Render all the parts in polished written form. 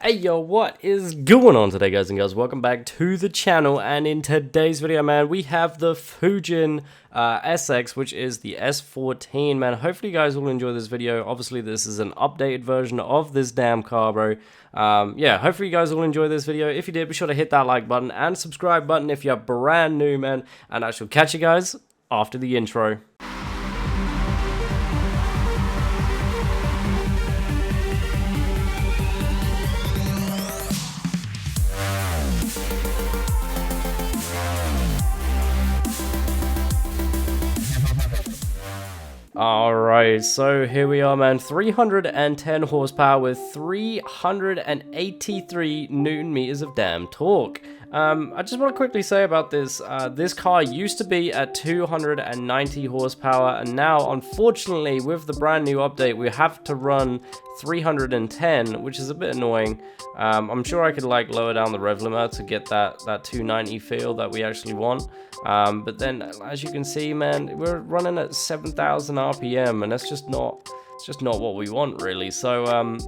Hey yo, what is going on today, guys and girls? Welcome back to the channel, and in today's video, man, we have the Fujin SX, which is the S14, man. Hopefully you guys will enjoy this video. Obviously, this is an updated version of this damn car, bro. Yeah, hopefully you guys will enjoy this video. If you did, be sure to hit that like button and subscribe button if you're brand new, man. And I shall catch you guys after the intro. Alright, so here we are, man. 310 horsepower with 383 newton meters of damn torque. I just want to quickly say about this. This car used to be at 290 horsepower, and now, unfortunately, with the brand new update, we have to run 310, which is a bit annoying. I'm sure I could like lower down the rev limiter to get that 290 feel that we actually want. But then, as you can see, man, we're running at 7,000 RPM, and that's just not what we want, really. So,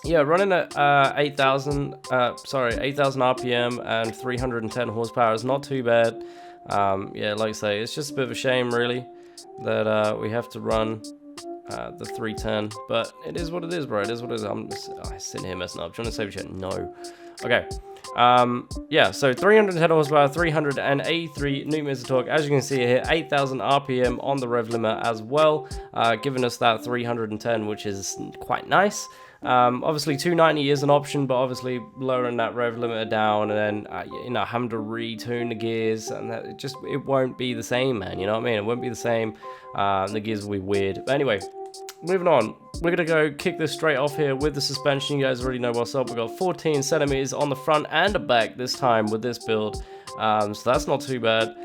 yeah, running at 8,000 RPM and 310 horsepower is not too bad. Yeah, like I say, it's just a bit of a shame, really, that we have to run the 310, but it is what it is, bro. It is what it is. I'm sitting here messing up, trying to save shit. No. Okay. Yeah, so 310 horsepower, 383 newton meters of torque. As you can see here, 8,000 RPM on the rev limiter as well, giving us that 310, which is quite nice. Obviously 290 is an option, but obviously lowering that rev limiter down and then you know, having to retune the gears, and that it won't be the same, man. You know what I mean? It won't be the same. The gears will be weird. But anyway, moving on, we're gonna go kick this straight off here with the suspension. You guys already know what's up. We've got 14 centimeters on the front and the back this time with this build, so that's not too bad.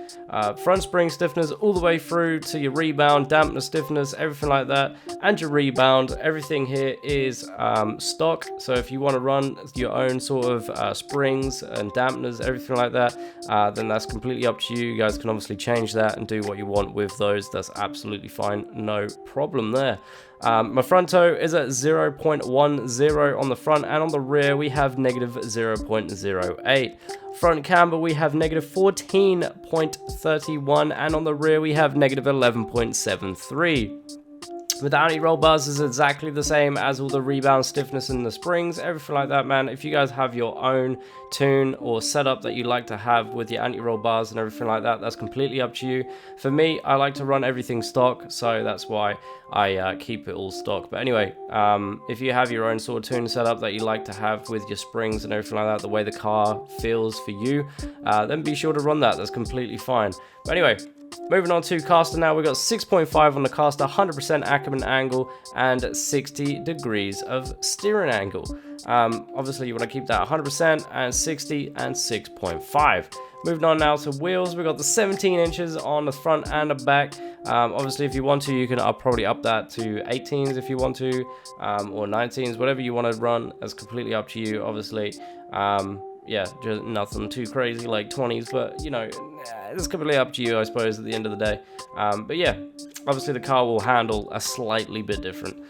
Front spring stiffness all the way through to your rebound, dampness, stiffness, everything like that, and your rebound. Everything here is stock, so if you want to run your own sort of springs and dampeners, everything like that, then that's completely up to you. You guys can obviously change that and do what you want with those. That's absolutely fine, no problem there. My front toe is at 0.10 on the front, and on the rear we have negative 0.08. Front camber we have negative 14.31, and on the rear we have negative 11.73. With the anti-roll bars is exactly the same as all the rebound, stiffness, and the springs, everything like that, man. If you guys have your own tune or setup that you like to have with your anti-roll bars and everything like that, that's completely up to you. For me, I like to run everything stock, so that's why I keep it all stock. But anyway, if you have your own sort of tune setup that you like to have with your springs and everything like that, the way the car feels for you, then be sure to run that. That's completely fine. But anyway, moving on to caster now, we've got 6.5 on the caster, 100% Ackerman angle, and 60 degrees of steering angle. Obviously, you want to keep that 100% and 60 and 6.5. Moving on now to wheels, we've got the 17 inches on the front and the back. Obviously, if you want to, you can probably up that to 18s if you want to, or 19s, whatever you want to run. That's completely up to you, obviously. Yeah, just nothing too crazy like 20s, but you know, it's completely up to you, I suppose, at the end of the day. But yeah, obviously the car will handle a slightly bit different,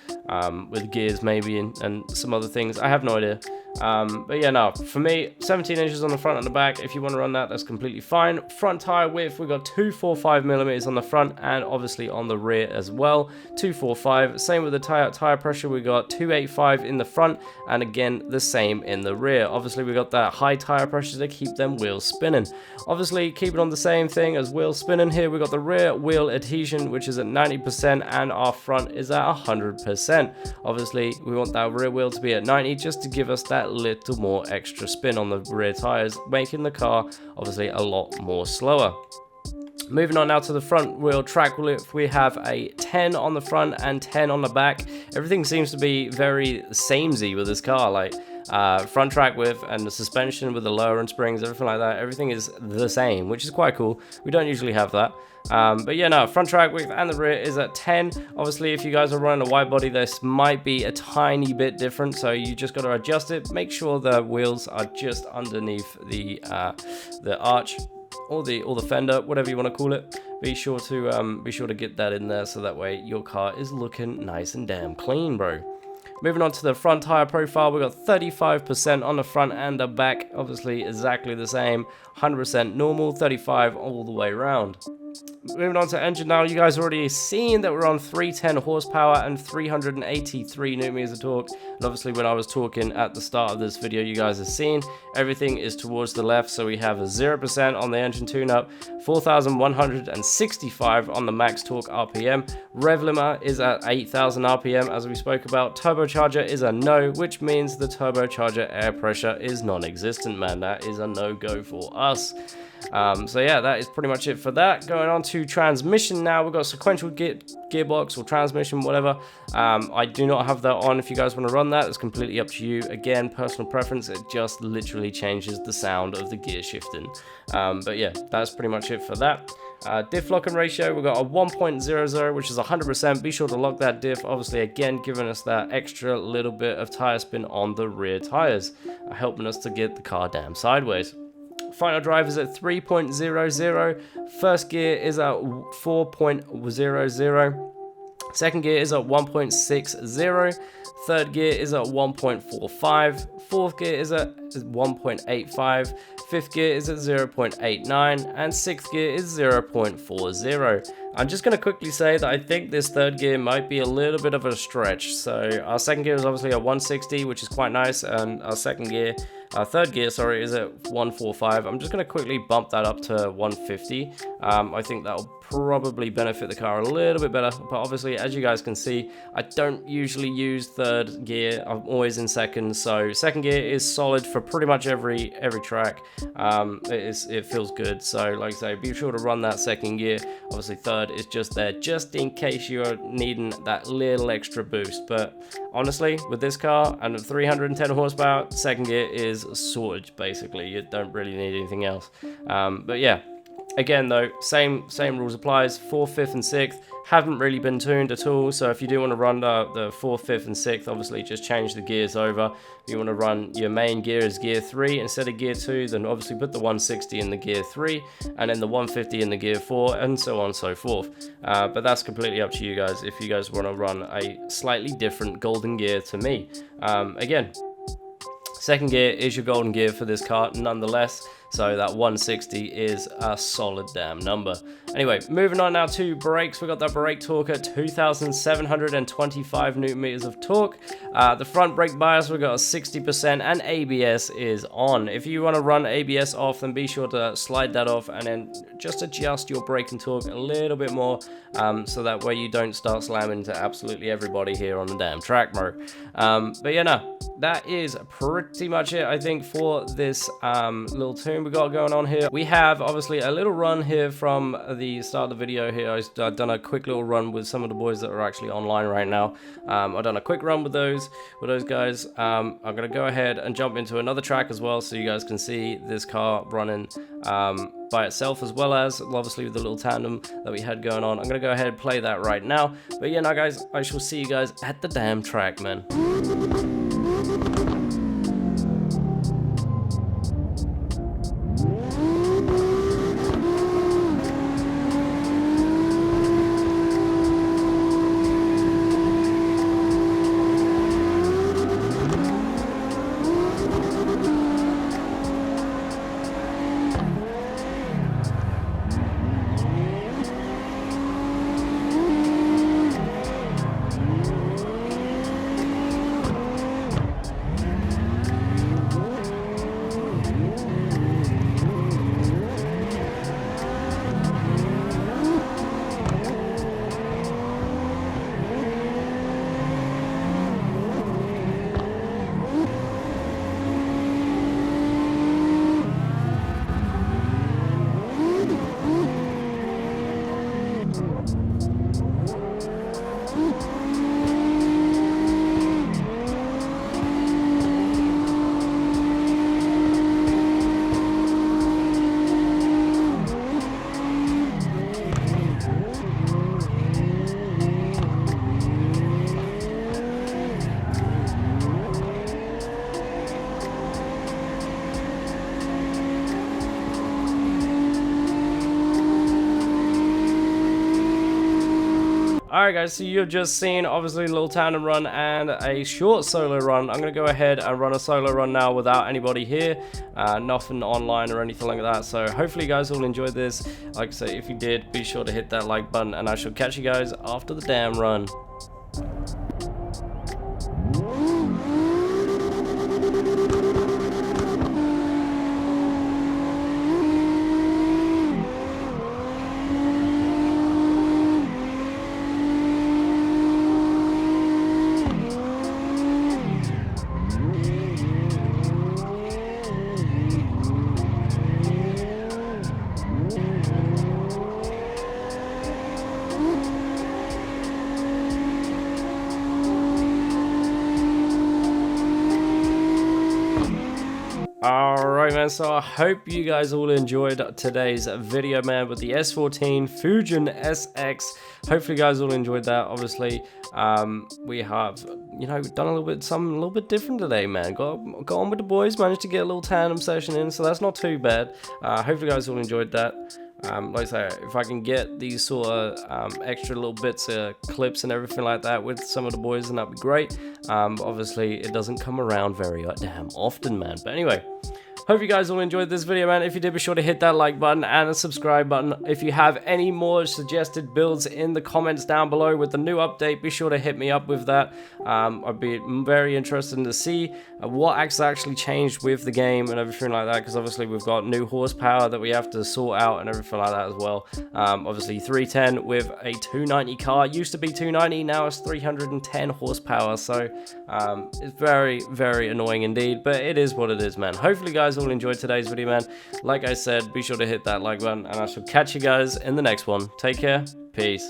with gears maybe and some other things. I have no idea. But yeah, no, for me, 17 inches on the front and the back. If you want to run that, that's completely fine. Front tire width, we've got 245 millimeters on the front and obviously on the rear as well. 245. Same with the tire pressure, we got 285 in the front, and again the same in the rear. Obviously we got that high tire pressure to keep them wheels spinning. Obviously keeping on the same thing as wheel spinning here, we got the rear wheel adhesion, which is at 90%, and our front is at 100%. Obviously we want that rear wheel to be at 90 just to give us that little more extra spin on the rear tires, making the car obviously a lot more slower. Moving on now to the front wheel track width, we have a 10 on the front and 10 on the back. Everything seems to be very samey with this car, like front track width and the suspension with the lowering springs, everything like that, everything is the same, which is quite cool. We don't usually have that. But yeah, no, front track width and the rear is at 10. Obviously, if you guys are running a wide body, this might be a tiny bit different, so you just got to adjust it. Make sure the wheels are just underneath the arch or the fender, whatever you want to call it. Be sure to get that in there, so that way your car is looking nice and damn clean, bro. Moving on to the front tire profile, we got 35% on the front and the back, obviously exactly the same, 100% normal, 35 all the way around. Moving on to engine now, you guys already seen that we're on 310 horsepower and 383 Nm of torque. And obviously when I was talking at the start of this video, you guys have seen everything is towards the left. So we have a 0% on the engine tune-up, 4,165 on the max torque RPM. Rev limiter is at 8,000 RPM as we spoke about. Turbocharger is a no, which means the turbocharger air pressure is non-existent, man. That is a no-go for us. So yeah, that is pretty much it for that. Going on to transmission now, we've got sequential gearbox or transmission, whatever. I do not have that on. If you guys want to run that, it's completely up to you. Again, personal preference, it just literally changes the sound of the gear shifting. But yeah, that's pretty much it for that. Diff locking ratio, we've got a 1.00, which is 100%. Be sure to lock that diff, obviously again giving us that extra little bit of tire spin on the rear tires, helping us to get the car damn sideways. Final drive is at 3.00, first gear is at 4.00, second gear is at 1.60, third gear is at 1.45, fourth gear is at 1.85, fifth gear is at 0.89, and sixth gear is 0.40. I'm just going to quickly say that I think this third gear might be a little bit of a stretch. So our second gear is obviously a 160, which is quite nice, and our third gear, sorry, is at 145. I'm just going to quickly bump that up to 150. I think that'll probably benefit the car a little bit better, but obviously, as you guys can see, I don't usually use third gear. I'm always in second, so second gear is solid for pretty much every track. It feels good, so like I say, be sure to run that second gear. Obviously, third is just there just in case you're needing that little extra boost, but honestly, with this car and 310 horsepower, second gear is sorted. Basically, you don't really need anything else. But yeah, again though, same rules applies. 4th, 5th and 6th haven't really been tuned at all, so if you do want to run the 4th, 5th and 6th, obviously just change the gears over. If you want to run your main gear as gear 3 instead of gear 2, then obviously put the 160 in the gear 3 and then the 150 in the gear 4, and so on and so forth. But that's completely up to you guys if you guys want to run a slightly different golden gear to me. Again, second gear is your golden gear for this car nonetheless, so that 160 is a solid damn number. Anyway, moving on now to brakes. We got that brake torque at 2,725 Newton meters of torque. The front brake bias, we got a 60%, and ABS is on. If you want to run ABS off, then be sure to slide that off and then just adjust your braking torque a little bit more, so that way you don't start slamming into absolutely everybody here on the damn track, bro. But yeah, no, that is pretty much it, I think, for this little tune we got going on here. We have obviously a little run here from the start of the video here. I've done a quick little run with some of the boys that are actually online right now. I've done a quick run with those guys. I'm gonna go ahead and jump into another track as well, so you guys can see this car running by itself, as well as obviously with the little tandem that we had going on. I'm gonna go ahead and play that right now. But yeah, now guys, I shall see you guys at the damn track, man. Alright guys, so you've just seen obviously a little tandem run and a short solo run. I'm going to go ahead and run a solo run now without anybody here, nothing online or anything like that. So hopefully you guys all enjoyed this. Like I say, if you did, be sure to hit that like button, and I shall catch you guys after the damn run. Alright man, so I hope you guys all enjoyed today's video, man, with the S14 Fujin SX. Hopefully you guys all enjoyed that. Obviously, we have, you know, done something a little bit different today, man. Got on with the boys, managed to get a little tandem session in, so that's not too bad. Hopefully you guys all enjoyed that. Like I say, if I can get these sort of extra little bits of clips and everything like that with some of the boys, then that'd be great. Obviously, it doesn't come around very damn often, man. But anyway, hope you guys all enjoyed this video, man. If you did, be sure to hit that like button and the subscribe button. If you have any more suggested builds in the comments down below with the new update, be sure to hit me up with that. I'd be very interested to see what actually changed with the game and everything like that, because obviously we've got new horsepower that we have to sort out and everything like that as well. Obviously 310 with a 290 car. It used to be 290, now it's 310 horsepower, so it's very, very annoying indeed, but it is what it is, man. Hopefully guys all enjoyed today's video, man. Like I said, be sure to hit that like button, and I shall catch you guys in the next one. Take care. Peace.